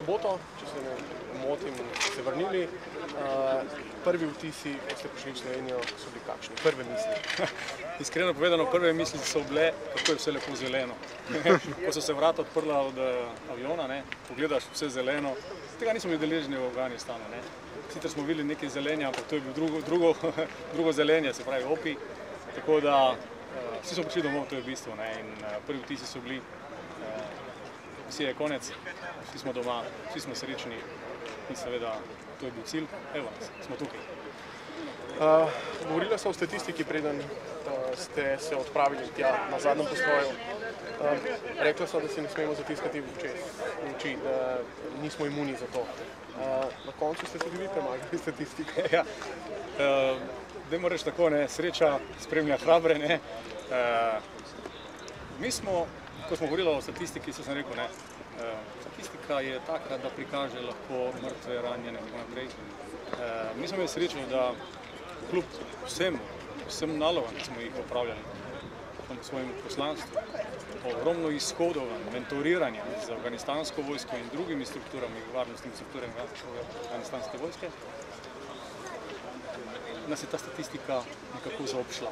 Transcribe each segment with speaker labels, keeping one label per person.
Speaker 1: soboto, če se ne motim, se vrnili. Prvi vtisi, ko ste prišli v Slovenijo, so bili kakšni? Prve misli?
Speaker 2: Iskreno povedano, prve misli so bile, kako je vse lepo zeleno. Ko so se vrata odprla od aviona, pogledaš vse zeleno, tega nismo bili deležni v Afganistanu. Sicer smo videli nekaj zelenja, ampak to je bilo drugo zelenje, se pravi opi. Tako da vsi smo prišli domov, to je bistvo. In prvi vtisi so bili, vsi je konec, vsi smo doma, vsi smo srečni in seveda to je bil cilj. Evo nas, smo tukaj.
Speaker 1: Govorila so o statistiki, preden ste se odpravili tja na zadnjem postroju. Rekla so, da si ne smemo zatiskati v oči, da nismo imuni za to. Na koncu ste tudi vi premagali statistike.
Speaker 2: Dajmo reči tako, sreča spremlja hrabre. Mi smo, ko smo govorili o statistiki, sem rekel, statistika je taka, da prikaže lahko mrtve, ranjene in tako naprej. Mi smo imeli srečo, da kljub vsem nalogam, ki smo jih opravljali, svojim poslanstvom, ogromno izhodov, mentoriranja z afganistansko vojsko in drugimi strukturami, varnostnimi strukturami afganistanske vojske, nas je ta statistika nekako zaobšla.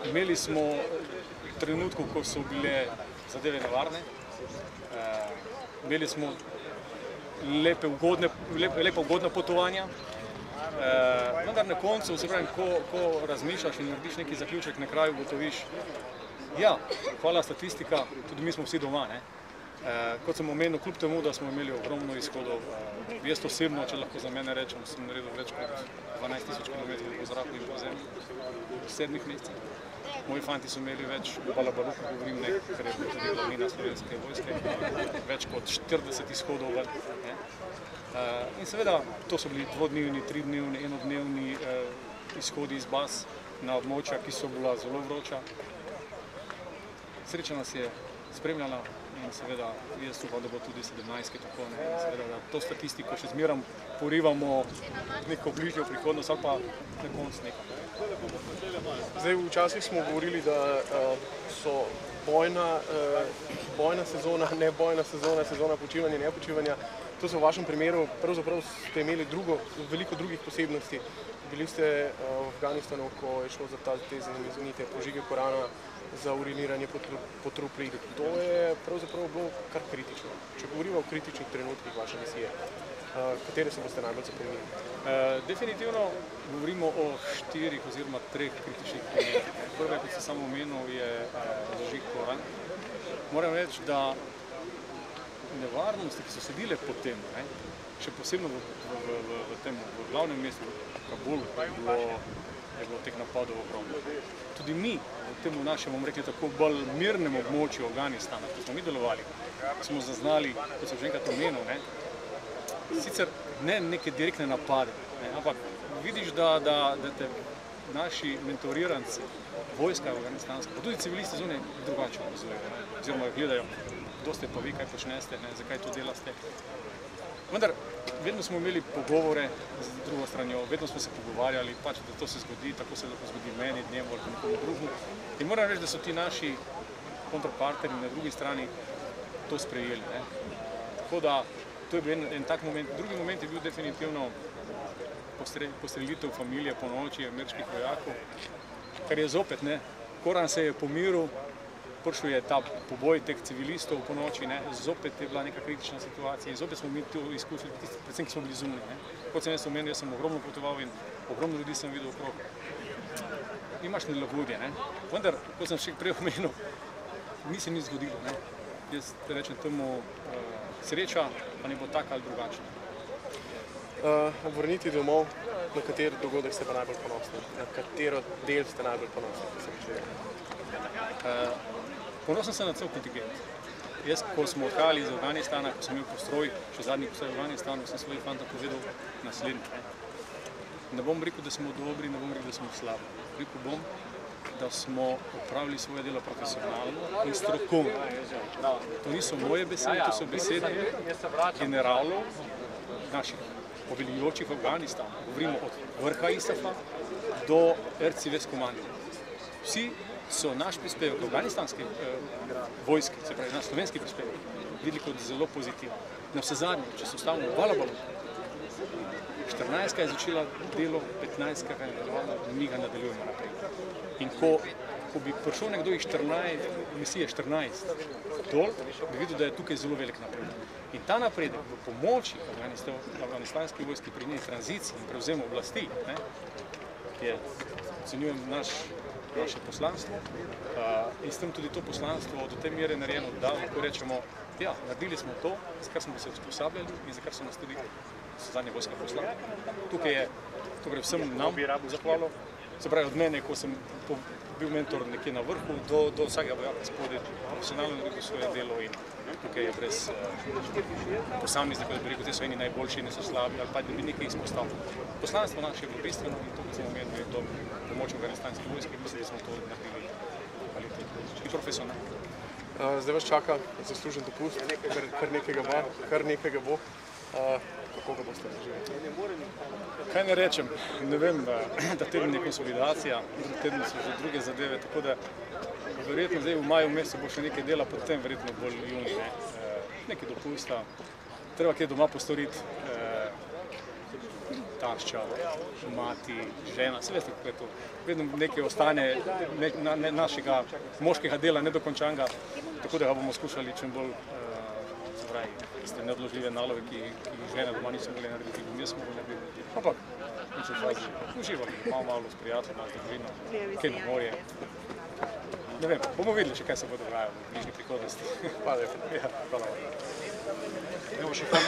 Speaker 2: Imeli smo trenutkov, ko so bile zadeve nevarne, imeli smo lepe, ugodna potovanja, vendar na koncu, se pravi, ko razmišljaš in narediš neki zaključek na kraju, ugotoviš, ja, hvala statistika, tudi mi smo vsi doma. Kot sem omenil, kljub temu, da smo imeli ogromno izhodov, jaz osebno, če lahko za mene rečem, sem naredil več kot 12.000 km po zraku in po zemlji v 7 mesecih. Moji fanti so imeli več, balabaluka govorim, ker je bila tudi glavnina slovenske vojske, več kot 40 izhodov ven. In seveda, to so bili dvodnevni, tridnevni, enodnevni izhodi iz baz na območja, ki so bila zelo vroča. Sreča nas je spremljala in seveda jaz upam, da bo tudi 17. tako. Seveda, da to statistiko še zmeram porivamo neko bližjo prihodnost ali pa na koncu nekaj.
Speaker 1: Zdaj, včasih smo govorili, da so bojna sezona, ne bojna sezona, sezona počivanja, ne počivanja. To so v vašem primeru, pravzaprav ste imeli veliko drugih posebnosti. Bili ste v Afganistanu, ko je šlo za te znamenite požige Korana, za uriniranje po truplih. To je pravzaprav bilo kar kritično. Če govorimo o kritičnih trenutkih vaše misije, katere se boste najbolj zapomnili?
Speaker 2: Definitivno govorimo o 4 oziroma 3 kritičnih primerih. Prve, kot sem samo omenil, je požig Koran. Moram reči, da nevarnosti, ki so sledile po tem, še posebno v glavnem mestu Kabulu, je bilo teh napadov ogromno. Tudi mi v tem našem, bomo rekli tako, bolj mirnem območju Afganistana, ko smo mi delovali, smo zaznali, kot sem že enkrat omenil, sicer ne neke direktne napade, ampak vidiš, da te naši mentoriranci, vojska afganistanska, pa tudi civilisti zunaj drugače opazujejo, oziroma gledajo, kdo ste pa vi, kaj počneste, zakaj to delaste. Vendar, vedno smo imeli pogovore z drugo stranjo, vedno smo se pogovarjali, da to se zgodi, tako se lahko zgodi meni, njemu ali nekomu drugemu. In moram reči, da so ti naši kontrapartnerji na drugi strani to sprejeli. Tako da, to je bil en tak moment. Drugi moment je bil definitivno postrelitev familije po noči ameriških vojakov, kar je zopet, Koran se je pomiril, prišel je ta poboj teh civilistov po noči, zopet je bila neka kritična situacija in zopet smo mi to izkusili, predvsem, ki smo bili zunaj. Kot sem jaz omenil, jaz sem ogromno potoval in ogromno ljudi sem videl okrog. Imaš nelagodje, vendar, kot sem še prej omenil, ni se nič zgodilo. Jaz rečem temu sreča, pa ne bo taka ali drugačna.
Speaker 1: Vrniti domov, na kateri dogodek ste pa najbolj ponosni? Na katero del ste najbolj ponosni?
Speaker 2: Ponosen sem na cel kontingent. Jaz, ko smo odhajali iz Afganistana, ko sem imel postroj, še zadnji postroj v Afganistanu, sem svojih fantov povedal naslednje. Ne bom rekel, da smo dobri, ne bom rekel, da smo slabi. Rekel bom, da smo opravili svoje delo profesionalno in strokovno. To niso moje besede, to so besede generalov, naših poveljujočih v Afganistanu. Govorimo od vrha ISAF-a do RCVS komande. Vsi so naš prispevek afganistanske vojske, se pravi naš slovenski prispevek, videli kot zelo pozitivno. Na vse zadnje, če se ustavimo v Balabalu, 14. je začela delo, 15. je nadaljevala, mi ga nadaljujemo naprej. In ko bi prišel nekdo iz misije 14 dol, bi videl, da je tukaj zelo velik napredek. In ta napredek v pomoči afganistanski vojski pri njeni tranziciji in prevzemu oblasti, je, ocenjujem, naše poslanstvo in s tem tudi to poslanstvo do te mere narejeno, da lahko rečemo, ja, naredili smo to, za kar smo se usposabljali in za kar so nas tudi zadnje vojske poslali. Tukaj je vsem nam zahvalo, se pravi od mene, ko sem bil mentor nekje na vrhu, do vsakega vojaka spodaj, profesionalno naredil svoje delo in tukaj je brez posameznikov, da bi rekel, te so eni najboljši, eni so slabi, ali pa da bi nekaj izpostavili. Poslanstvo naše je bilo bistveno in to, ko smo omenili, do pomoči afganistanske vojske, mislim, da smo to naredili kvalitetno in profesionalno.
Speaker 1: Zdaj vas čaka zaslužen dopust, kar nekega bo. Kako ga boste doživeli?
Speaker 2: Kaj ne rečem, ne vem, da teden je konsolidacija, drugi teden so že druge zadeve, tako da verjetno zdaj v maju mesecu bo še nekaj dela, potem verjetno bolj juni, nekaj dopusta, treba kaj doma postoriti, tašča, mati, žena, se veste, kako je to, vedno nekaj ostane našega moškega dela nedokončanega, tako da ga bomo skušali čim bolj tiste neodložljive naloge, ki jih žene doma niso mogli narediti, bom jaz mogli narediti. Ampak, v fazi uživali, malo s prijateljem, malo z družino, kaj na morje. Ne vem, bomo videli še, kaj se bo dogajalo v bližnji prihodnosti.
Speaker 1: Hvala lepo.
Speaker 2: Ja, hvala.
Speaker 3: Evo še kaj